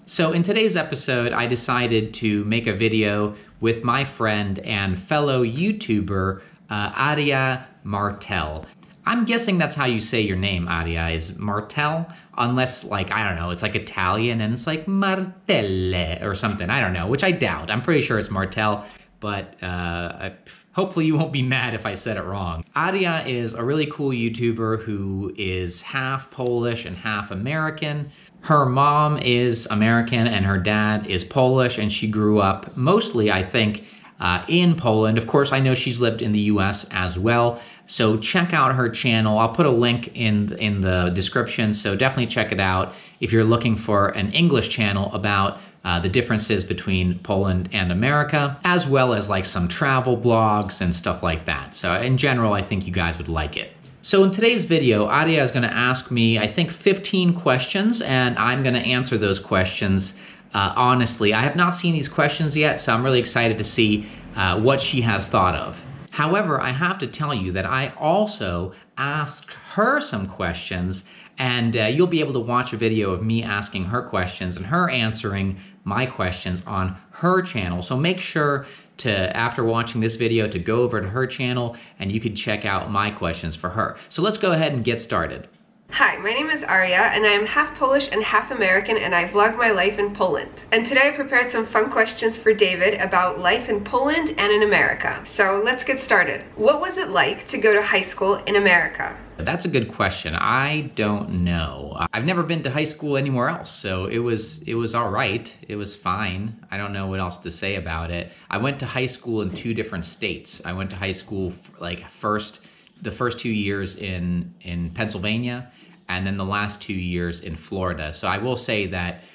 So in today's episode, I decided to make a video with my friend and fellow YouTuber, Aria Martel. I'm guessing that's how you say your name, Aria, is Martel, unless, like, I don't know, it's like Italian and it's like Martelle or something, I don't know, which I doubt. I'm pretty sure it's Martel, but hopefully you won't be mad if I said it wrong. Aria is a really cool YouTuber who is half Polish and half American. Her mom is American and her dad is Polish, and she grew up mostly, I think, in Poland. Of course, I know she's lived in the US as well, so check out her channel. I'll put a link in the description, so definitely check it out if you're looking for an English channel about the differences between Poland and America, as well as like some travel blogs and stuff like that. So in general, I think you guys would like it. So in today's video, Aria is going to ask me, I think, 15 questions, and I'm going to answer those questions honestly. I have not seen these questions yet, so I'm really excited to see what she has thought of. However, I have to tell you that I also asked her some questions, and you'll be able to watch a video of me asking her questions and her answering my questions on her channel. So make sure to, after watching this video, to go over to her channel and you can check out my questions for her. So let's go ahead and get started. Hi, my name is Aria, and I am half Polish and half American, and I vlog my life in Poland. And today I prepared some fun questions for David about life in Poland and in America. So let's get started. What was it like to go to high school in America? That's a good question. I don't know. I've never been to high school anywhere else, so it was all right. It was fine. I don't know what else to say about it. I went to high school in 2 different states. I went to high school the first 2 years in Pennsylvania, and then the last 2 years in Florida. So I will say that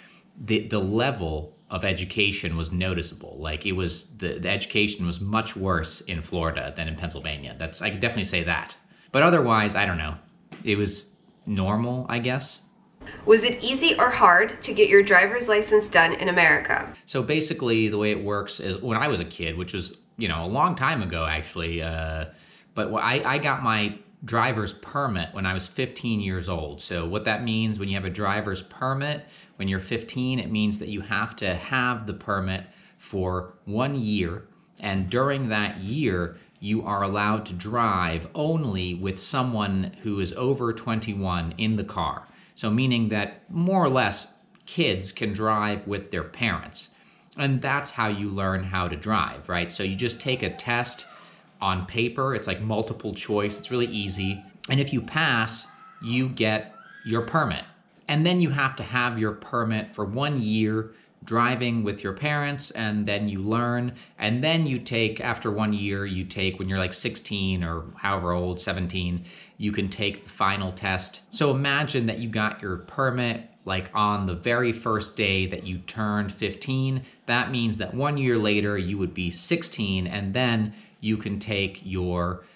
the level of education was noticeable. Like, it was the education was much worse in Florida than in Pennsylvania. I could definitely say that. But otherwise, I don't know. It was normal, I guess. Was it easy or hard to get your driver's license done in America? So basically, the way it works is, when I was a kid, which was, a long time ago, actually, but I got my driver's permit when I was 15 years old. So what that means, when you have a driver's permit, when you're 15, it means that you have to have the permit for 1 year. And during that year, you are allowed to drive only with someone who is over 21 in the car. So meaning that more or less kids can drive with their parents. And that's how you learn how to drive, right? So you just take a test on paper. It's like multiple choice. It's really easy. And if you pass, you get your permit. And then you have to have your permit for 1 year driving with your parents, and then you learn, and then you take, after 1 year, when you're like 16 or however old, 17, you can take the final test. So imagine that you got your permit like on the very first day that you turned 15. That means that 1 year later you would be 16, and then you can take your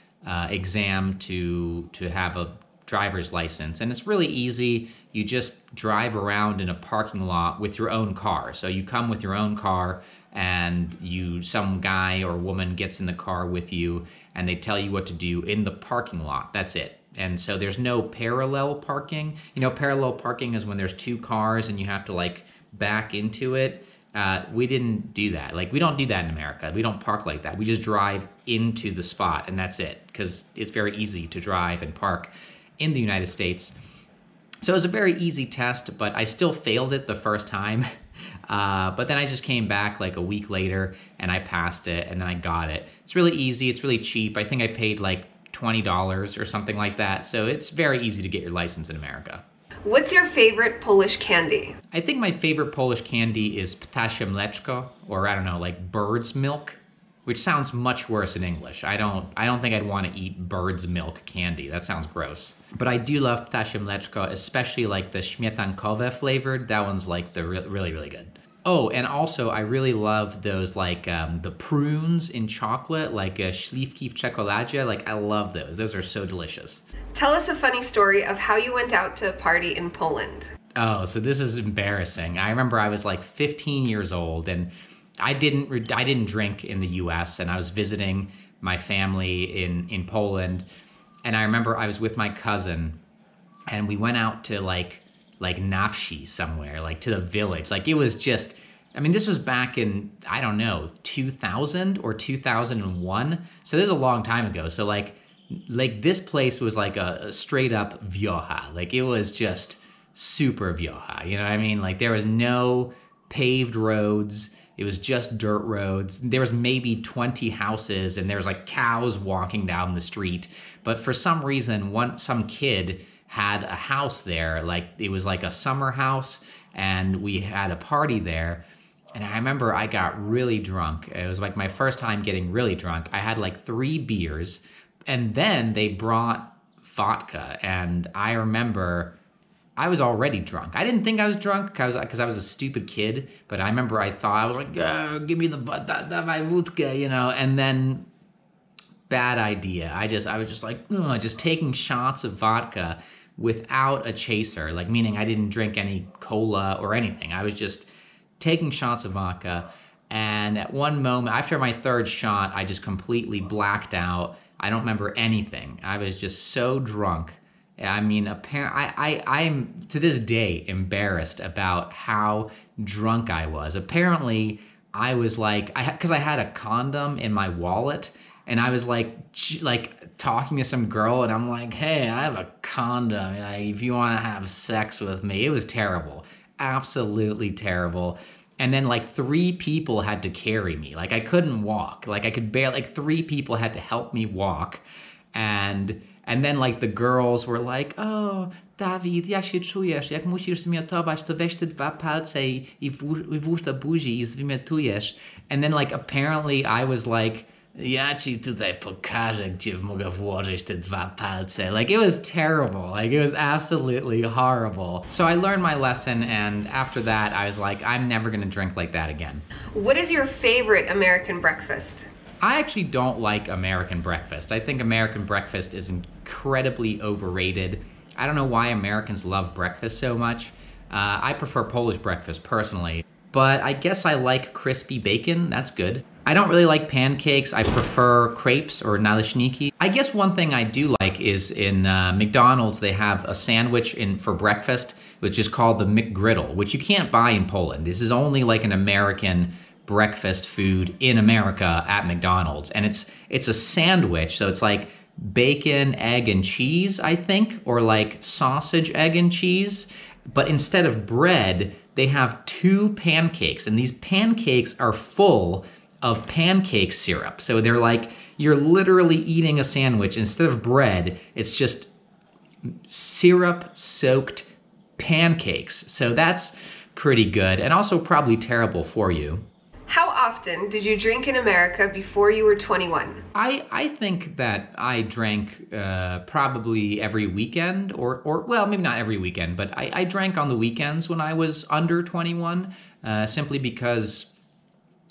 exam to have a driver's license. And it's really easy. You just drive around in a parking lot with your own car. So you come with your own car, and some guy or woman gets in the car with you, and they tell you what to do in the parking lot. That's it. And so there's no parallel parking. Parallel parking is when there's 2 cars and you have to like back into it. We didn't do that. Like, we don't do that in America. We don't park like that. We just drive into the spot, and that's it, because it's very easy to drive and park in the United States. So it was a very easy test, but I still failed it the first time. But then I just came back like a week later and I passed it, and then I got it. It's really easy. It's really cheap. I think I paid like $20 or something like that. So it's very easy to get your license in America. What's your favorite Polish candy? I think my favorite Polish candy is ptasie mleczko, or I don't know, like bird's milk, which sounds much worse in English. I don't think I'd want to eat bird's milk candy. That sounds gross. But I do love ptasie mleczko, especially like the śmietankowe flavored. That one's like the really, really good. Oh, and also I really love those like the prunes in chocolate, like śliwki w czekoladzie. Like, I love those. Those are so delicious. Tell us a funny story of how you went out to a party in Poland. Oh, so this is embarrassing. I remember I was like 15 years old, and I didn't drink in the US, and I was visiting my family in Poland. And I remember I was with my cousin, and we went out to like like Nafshi somewhere, like to the village. Like it was just, I mean, this was back in, I don't know, 2000 or 2001. So this is a long time ago. So like this place was like a straight up vioja. Like it was just super vioja. You know what I mean? Like there was no paved roads. It was just dirt roads. There was maybe 20 houses and there was like cows walking down the street. But for some reason, some kid had a house there. Like it was like a summer house and we had a party there. And I remember I got really drunk. It was like my first time getting really drunk. I had like 3 beers and then they brought vodka. And I remember I was already drunk. I didn't think I was drunk because I was a stupid kid, but I remember I thought, I was like, give me the vodka, you know, and then bad idea. I was just like, just taking shots of vodka without a chaser, like meaning I didn't drink any cola or anything. I was just taking shots of vodka. And at one moment, after my 3rd shot, I just completely blacked out. I don't remember anything. I was just so drunk. I mean, I'm to this day embarrassed about how drunk I was. Apparently, I was like, because I had a condom in my wallet, and I was like talking to some girl, and I'm like, hey, I have a condom. Like, if you want to have sex with me. It was terrible, absolutely terrible. And then like 3 people had to carry me. Like I couldn't walk. Like I could barely. Like 3 people had to help me walk, and then like the girls were like, oh, Dawid, jak się czujesz? Jak musisz zmiotować, to weź te 2 palce i włóż do buzi i zwymiotujesz. And then like apparently I was like, ja ci tutaj pokażę, gdzie mogę włożyć te 2 palce. Like it was terrible. Like it was absolutely horrible. So I learned my lesson, and after that I was like, I'm never gonna drink like that again. What is your favorite American breakfast? I actually don't like American breakfast. I think American breakfast is incredibly overrated. I don't know why Americans love breakfast so much. I prefer Polish breakfast personally, but I guess I like crispy bacon. That's good. I don't really like pancakes. I prefer crepes or naleśniki. I guess one thing I do like is in McDonald's, they have a sandwich for breakfast, which is called the McGriddle, which you can't buy in Poland. This is only like an American breakfast food in America at McDonald's. And it's a sandwich, so it's like bacon, egg, and cheese, I think, or like sausage, egg, and cheese. But instead of bread, they have 2 pancakes, and these pancakes are full of pancake syrup. So they're like, you're literally eating a sandwich. Instead of bread, it's just syrup-soaked pancakes. So that's pretty good, and also probably terrible for you. How often did you drink in America before you were 21? I think that I drank probably every weekend, or well, maybe not every weekend, but I drank on the weekends when I was under 21, simply because,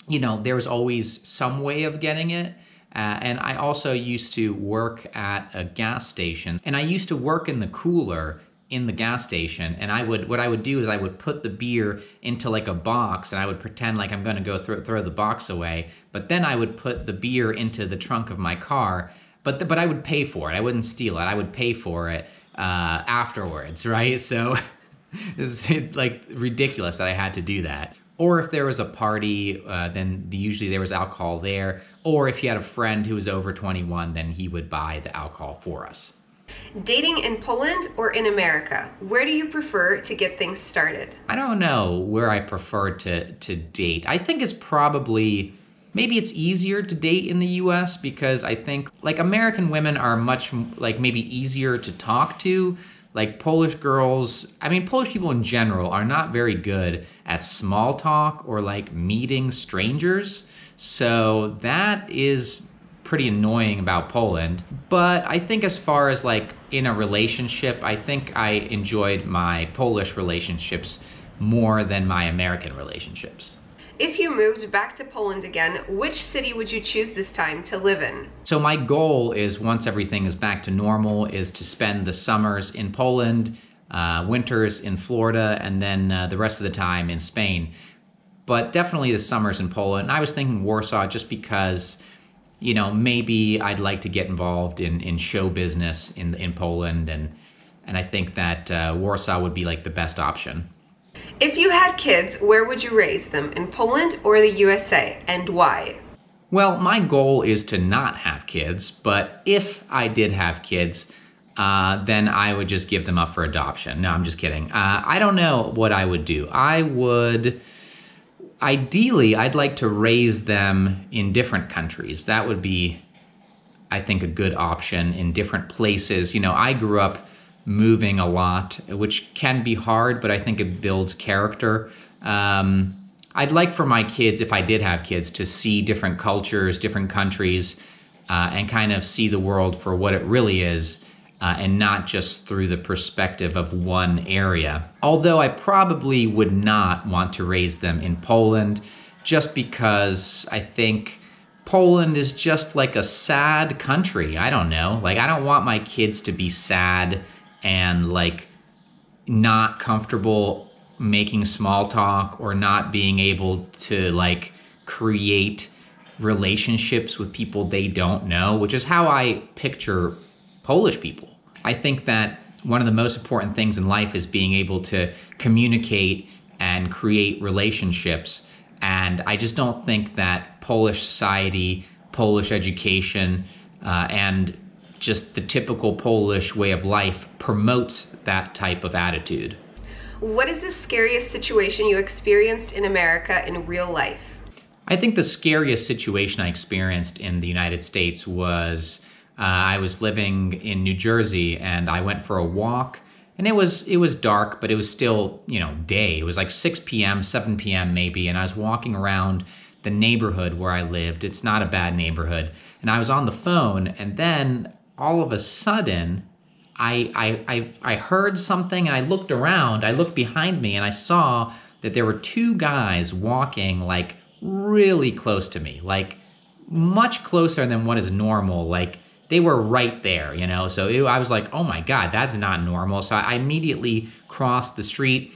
you know, there was always some way of getting it. And I also used to work at a gas station, and I used to work in the cooler in the gas station, and what I would do is I would put the beer into like a box, and I would pretend like I'm going to go throw the box away, but then I would put the beer into the trunk of my car, but I would pay for it. I wouldn't steal it. I would pay for it afterwards, right? So it's like ridiculous that I had to do that. Or if there was a party, then usually there was alcohol there. Or if you had a friend who was over 21, then he would buy the alcohol for us. Dating in Poland or in America? Where do you prefer to get things started? I don't know where I prefer to date. I think it's probably, maybe it's easier to date in the US because I think like American women are much like maybe easier to talk to. Like Polish girls, I mean Polish people in general are not very good at small talk or like meeting strangers. So that is pretty annoying about Poland. But I think as far as like in a relationship, I think I enjoyed my Polish relationships more than my American relationships. If you moved back to Poland again, which city would you choose this time to live in? So my goal is, once everything is back to normal, is to spend the summers in Poland, winters in Florida, and then the rest of the time in Spain. But definitely the summers in Poland. I was thinking Warsaw just because, you know, maybe I'd like to get involved in show business in Poland, and And I think that Warsaw would be like the best option. If you had kids, where would you raise them? In Poland or the USA, and why? Well, my goal is to not have kids, but if I did have kids, then I would just give them up for adoption. No, I'm just kidding. I don't know what I would do. Ideally, I'd like to raise them in different countries. That would be, I think, a good option in different places. You know, I grew up moving a lot, which can be hard, but I think it builds character. I'd like for my kids, if I did have kids, to see different cultures, different countries, and kind of see the world for what it really is, and not just through the perspective of one area. Although I probably would not want to raise them in Poland, just because I think Poland is just like a sad country. I don't know. Like, I don't want my kids to be sad and like not comfortable making small talk or not being able to like create relationships with people they don't know, which is how I picture Polish people. I think that one of the most important things in life is being able to communicate and create relationships. And I just don't think that Polish society, Polish education, and just the typical Polish way of life promotes that type of attitude. What is the scariest situation you experienced in America in real life? I think the scariest situation I experienced in the United States was I was living in New Jersey and I went for a walk, and it was dark, but it was still, you know, day. It was like 6 p.m., 7 p.m. maybe, and I was walking around the neighborhood where I lived. It's not a bad neighborhood. And I was on the phone, and then all of a sudden I heard something, and I looked around, I looked behind me, and I saw that there were two guys walking like really close to me, like much closer than what is normal. Like they were right there, you know? So I was like, oh my God, that's not normal. So I immediately crossed the street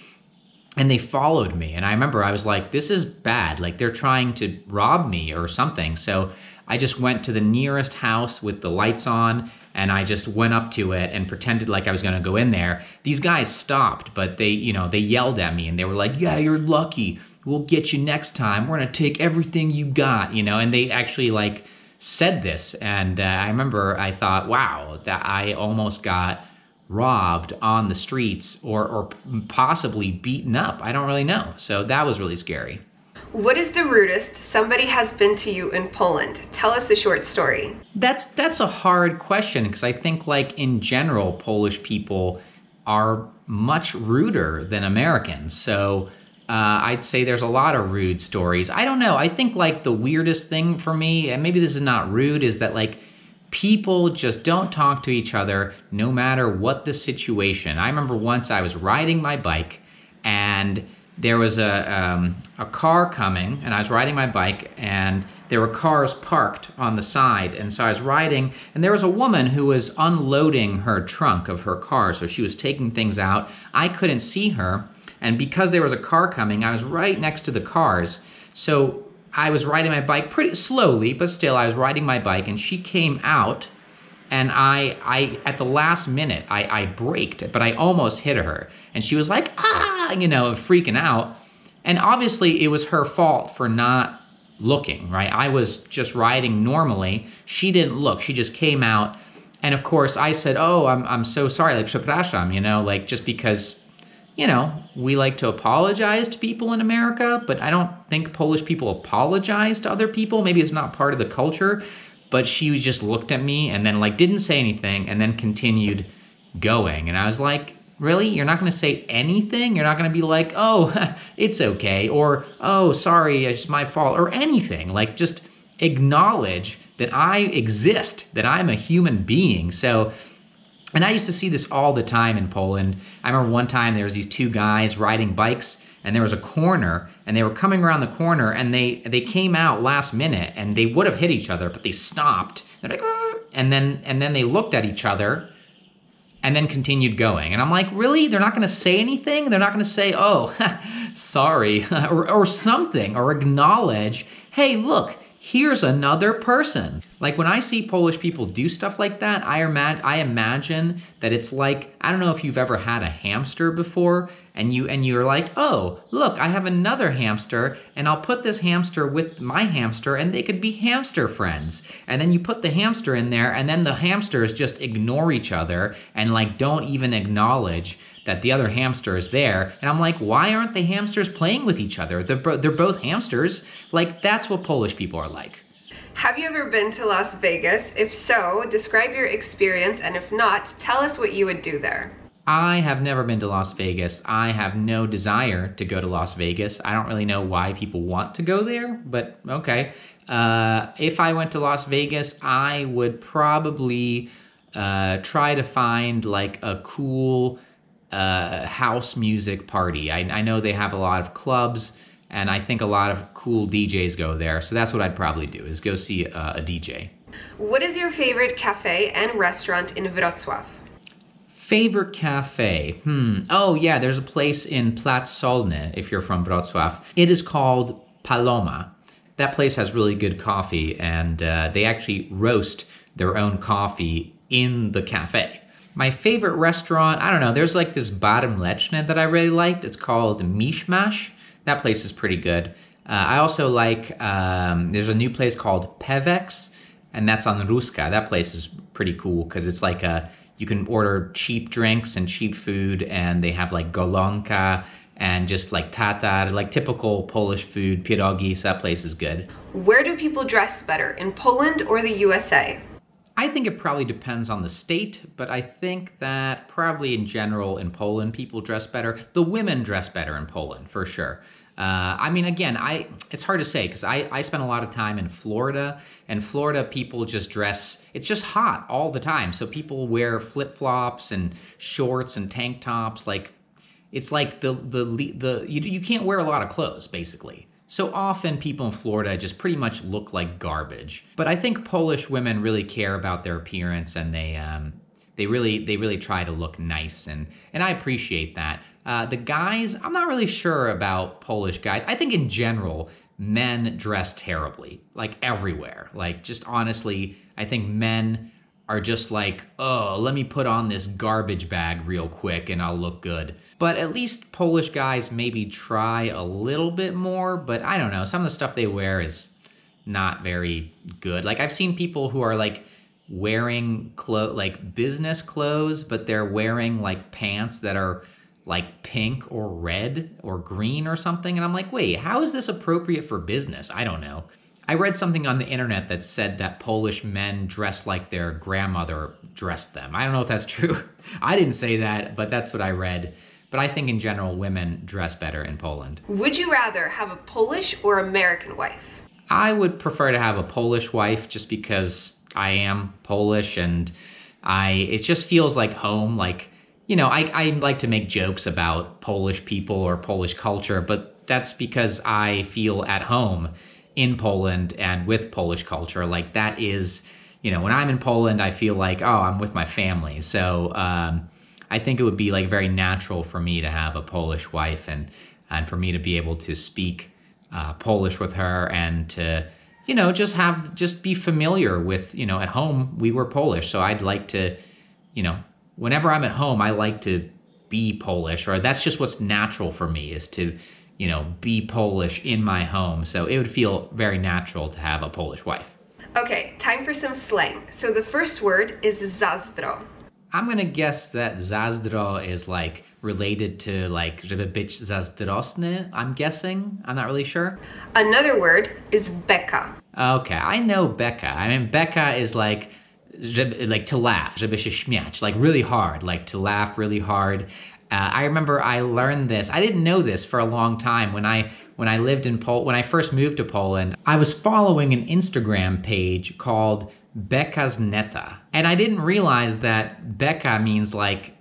and they followed me. And I remember I was like, this is bad. Like they're trying to rob me or something. So I just went to the nearest house with the lights on, and I just went up to it and pretended like I was going to go in there. These guys stopped, but they yelled at me and they were like, yeah, you're lucky. We'll get you next time. We're going to take everything you got, you know? And they actually like said this. And I remember I thought, wow, that I almost got robbed on the streets or possibly beaten up. I don't really know. So that was really scary. What is the rudest somebody has been to you in Poland? Tell us a short story. That's a hard question, because I think like in general, Polish people are much ruder than Americans. So I'd say there's a lot of rude stories. I don't know. I think like the weirdest thing for me, and maybe this is not rude, is that like people just don't talk to each other no matter what the situation. I remember once I was riding my bike and there was a car coming, and I was riding my bike, and there were cars parked on the side. And so I was riding, and there was a woman who was unloading her trunk of her car. So she was taking things out. I couldn't see her. And because there was a car coming, I was right next to the cars. So I was riding my bike pretty slowly, but still I was riding my bike, and she came out. And I at the last minute, I braked, but I almost hit her. And she was like, ah, you know, freaking out. And obviously it was her fault for not looking, right? I was just riding normally. She didn't look. She just came out. And of course I said, oh, I'm so sorry, like, przepraszam, you know, like just because, you know, we like to apologize to people in America, but I don't think Polish people apologize to other people. Maybe it's not part of the culture. But she just looked at me and then like didn't say anything and then continued going. And I was like, really? You're not going to say anything? You're not going to be like, oh, it's okay. Or, oh, sorry, it's my fault. Or anything. Like just acknowledge that I exist, that I'm a human being. So, and I used to see this all the time in Poland. I remember one time there was these two guys riding bikes, and there was a corner, and they were coming around the corner, and they came out last minute, and they would have hit each other, but they stopped. They're like, "Arr!" and then they looked at each other, and then continued going. And I'm like, really? They're not going to say anything? They're not going to say, oh, sorry, or something, or acknowledge, hey, look, here's another person. Like when I see Polish people do stuff like that, I imagine that it's like, I don't know if you've ever had a hamster before, and you're like, oh, look, I have another hamster, and I'll put this hamster with my hamster, and they could be hamster friends. And then you put the hamster in there, and then the hamsters just ignore each other and like don't even acknowledge that the other hamster is there. And I'm like, why aren't the hamsters playing with each other? They're both hamsters. Like, that's what Polish people are like. Have you ever been to Las Vegas? If so, describe your experience, and if not, tell us what you would do there. I have never been to Las Vegas. I have no desire to go to Las Vegas. I don't really know why people want to go there, but okay. If I went to Las Vegas, I would probably try to find like a cool house music party. I know they have a lot of clubs, and I think a lot of cool DJs go there. So that's what I'd probably do, is go see a DJ. What is your favorite cafe and restaurant in Wrocław? Favorite cafe? Oh yeah, there's a place in Plac Solny, if you're from Wrocław. It is called Paloma. That place has really good coffee, and they actually roast their own coffee in the cafe. My favorite restaurant, I don't know, there's like this Bar Mleczny that I really liked. It's called Mishmash. That place is pretty good. I also like, there's a new place called Pewex, and that's on Ruska. That place is pretty cool because it's like you can order cheap drinks and cheap food, and they have like golonka and just like tatar, like typical Polish food, pierogi, so that place is good. Where do people dress better, in Poland or the USA? I think it probably depends on the state, but I think that probably in general in Poland, people dress better. The women dress better in Poland, for sure. I mean, again, it's hard to say because I spent a lot of time in Florida, and Florida people just dress, it's just hot all the time. So people wear flip-flops and shorts and tank tops. Like, it's like you can't wear a lot of clothes, basically. So often people in Florida just pretty much look like garbage. But I think Polish women really care about their appearance, and they really try to look nice, and I appreciate that. The guys, I'm not really sure about Polish guys. I think in general, men dress terribly, like everywhere. Like, just honestly, I think men are just like, oh, let me put on this garbage bag real quick and I'll look good. But at least Polish guys maybe try a little bit more, but I don't know. Some of the stuff they wear is not very good. Like, I've seen people who are like wearing like business clothes, but they're wearing like pants that are like pink or red or green or something. And I'm like, wait, how is this appropriate for business? I don't know. I read something on the internet that said that Polish men dress like their grandmother dressed them. I don't know if that's true. I didn't say that, but that's what I read. But I think in general, women dress better in Poland. Would you rather have a Polish or American wife? I would prefer to have a Polish wife just because I am Polish, and it just feels like home. Like, you know, I like to make jokes about Polish people or Polish culture, but that's because I feel at home in Poland and with Polish culture. Like, that is, you know, when I'm in Poland, I feel like, oh, I'm with my family. So I think it would be like very natural for me to have a Polish wife, and for me to be able to speak Polish with her, and to, you know, just be familiar with, you know, at home we were Polish. So I'd like to, you know, whenever I'm at home, I like to be Polish, or that's just what's natural for me, is to, you know, be Polish in my home. So it would feel very natural to have a Polish wife. Okay, time for some slang. So the first word is zazdro. I'm gonna guess that zazdro is like related to like żeby być zazdrosny, I'm guessing. I'm not really sure. Another word is beka. Okay, I know beka. I mean, beka is like to laugh, żeby się śmiać, like really hard, like to laugh really hard. I remember I learned this. I didn't know this for a long time. When I lived in when I first moved to Poland, I was following an Instagram page called Beka's Neta, and I didn't realize that beka means like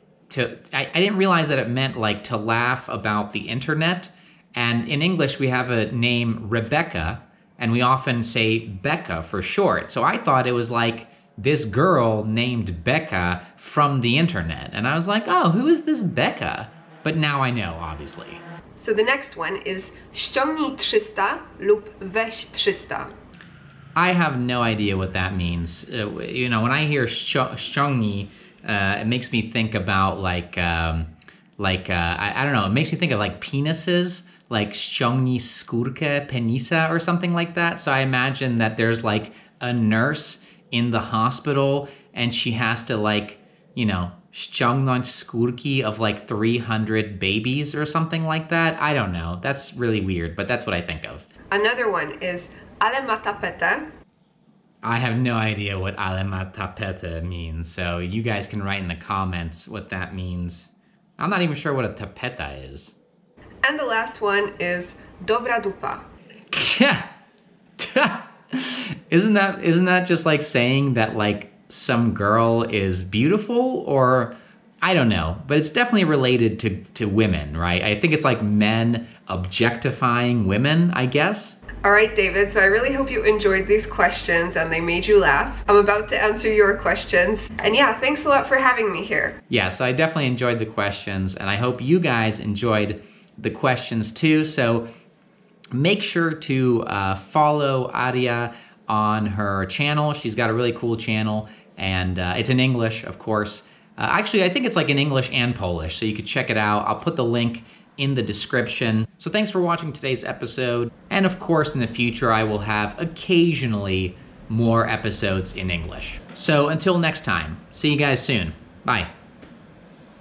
I didn't realize that it meant like to laugh about the internet. And in English, we have a name Rebecca, and we often say Becca for short. So I thought it was like this girl named Becca from the internet. And I was like, oh, who is this Becca? But now I know, obviously. So the next one is ściągnij 300 lub weź 300. I have no idea what that means. You know, when I hear ściągnij, it makes me think about I don't know, it makes me think of like penises, like ściągnij skórkę penisa or something like that. So I imagine that there's like a nurse in the hospital and she has to like, you know, ściągnąć skórki of like 300 babies or something like that. I don't know. That's really weird, but that's what I think of. Another one is ale ma tapetę. I have no idea what ale ma tapetę means, so you guys can write in the comments what that means. I'm not even sure what a tapeta is. And the last one is dobra dupa. Isn't that just like saying that like some girl is beautiful, or I don't know, but it's definitely related to women, right? I think it's like men objectifying women, I guess. All right, David, so I really hope you enjoyed these questions and they made you laugh. I'm about to answer your questions. And yeah, thanks a lot for having me here. Yeah, so I definitely enjoyed the questions, and I hope you guys enjoyed the questions too. So make sure to follow Aria on her channel. She's got a really cool channel, and it's in English, of course. Actually, I think it's like in English and Polish, so you could check it out. I'll put the link in the description. So thanks for watching today's episode. And of course, in the future, I will have occasionally more episodes in English. So until next time, see you guys soon. Bye.